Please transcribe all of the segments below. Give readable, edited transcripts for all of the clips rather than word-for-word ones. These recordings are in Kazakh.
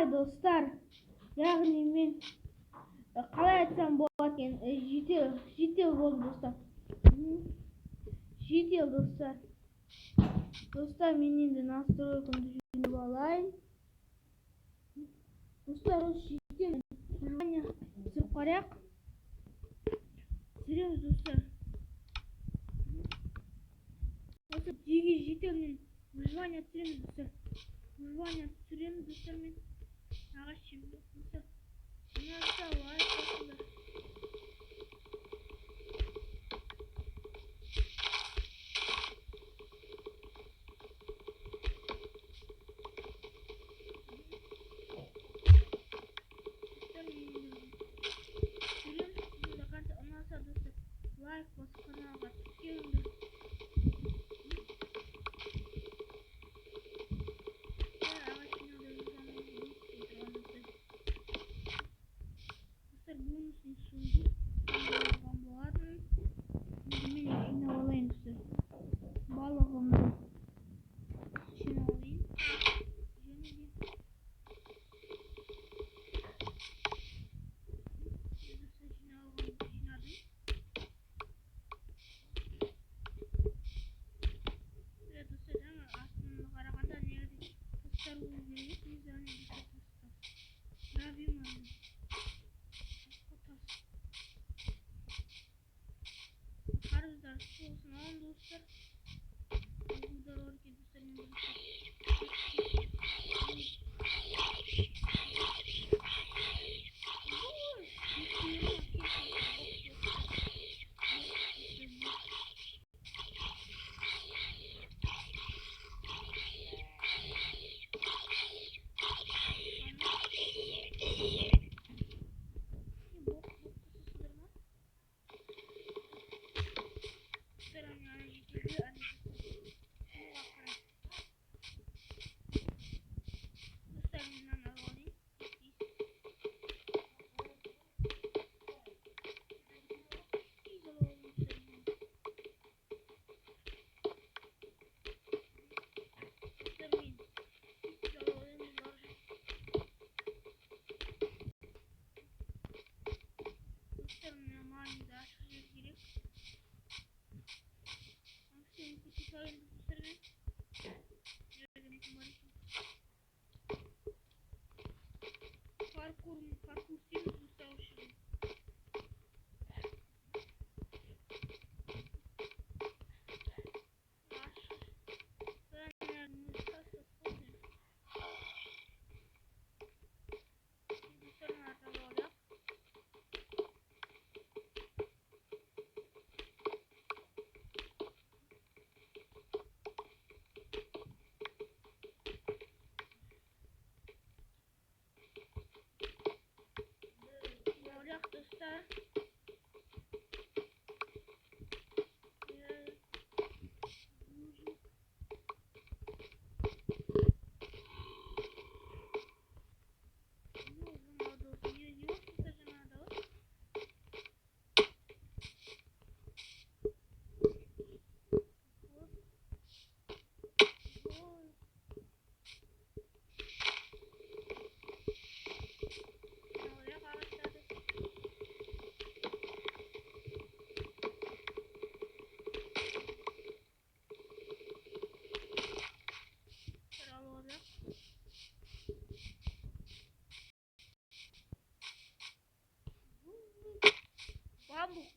Hay dostlar. Yani men qalay aytsam bo'lar ekan? GTA bo'ldi dostlar. GTA dostlar. Dostlar men endi настройканы tushunib olay. Dostlar, o GTA название sirib qarayaq. Сиреміз достар. Осы GTA-ның выживание түсіреміз достар. Выживание түсіреміз достар, мен ағаш жемді достар. Ұнаса лайк қосыңдар. Лайк басып каналға түскеніңдер. Достар, бонусный сундук алған болатын. Мен жинап алайын достар. Балығымды жинап алайын. Қарыздар сосын алын достар. Бұлдар оркен достар мен достар. Parkur değil mi savaşırım? Dostlar.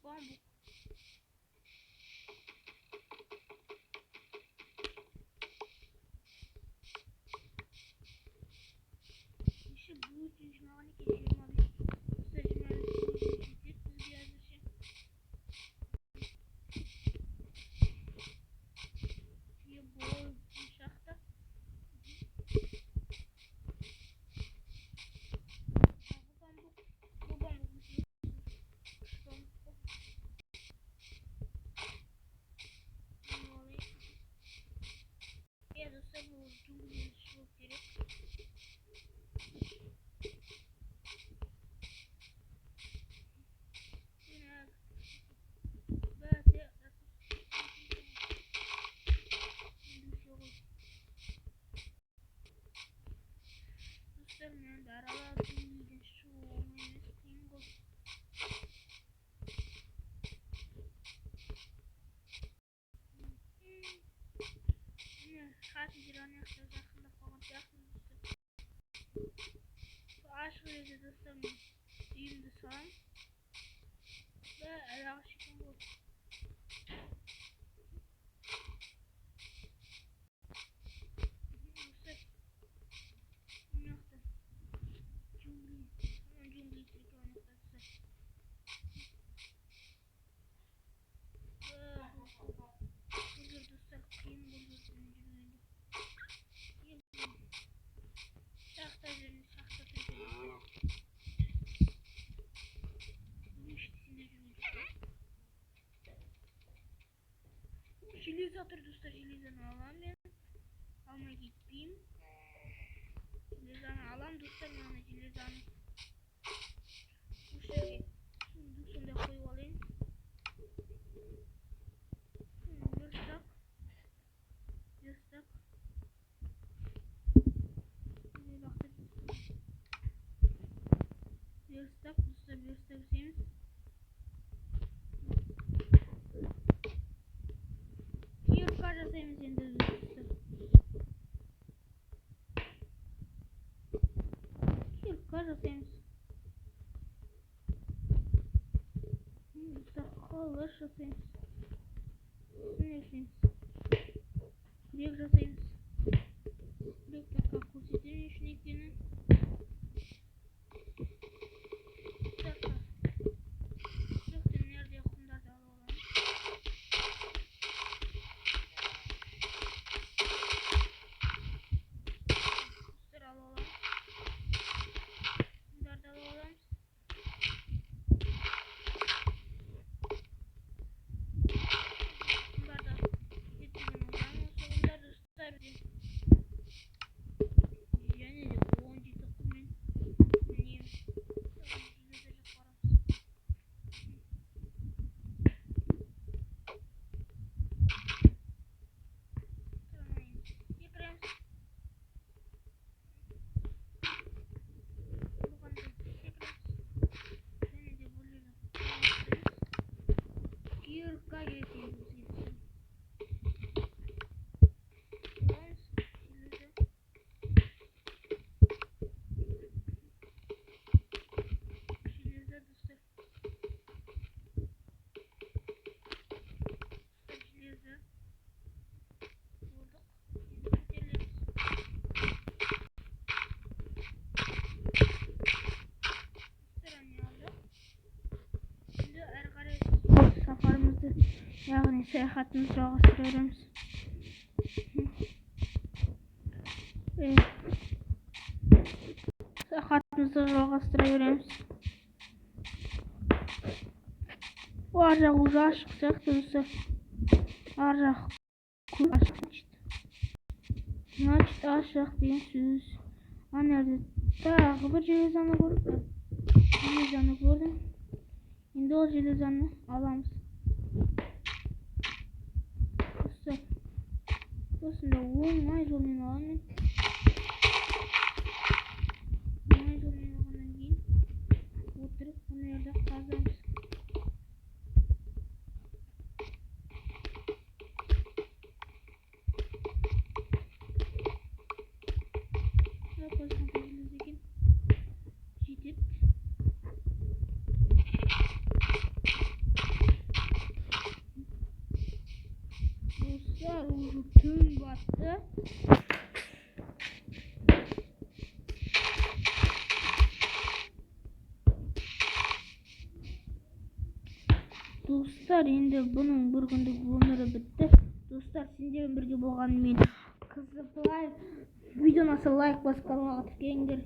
Bambuk. İşte bu düşünmeni geçiyorum abi. Dostlar, салам. Да, жакшы болот. Железатор достар, железаны алам мен. Алмай кетпейм. Железаны алам достар, мен железаны. Ушул жерге сондай коюп алайын. Верстак. Верстак достар, верстак деймиз. Кирка жасайбыз энди достар. Кирка жасайбыз. Достар, калыш жасайбыз. Крек жасайбыз. Кректи как көрсөтөм ушун экенин. Safarımızı, yani seyahatimizi жалғастырıyoruz. Seyahatimizi жалғастырıyoruz. O arjak уже ашық сияқты өзі. Аржақ значит ашық деген сөз. Анерде тағы бір железаны көрдім. Железаны көрдім. Енді ол железаны аламыз. Осында оңай жолмен аламын. Оңай жолмен алғаннан кейін отырып мына жерде қазамыз. Tüm battı. Dostlar, endi bunun bir күндүк өмүрү бүтті. Достар, сендермен бірге болған мен Қызыплай. Видеоны лайк басып каналга тіркеліңдер.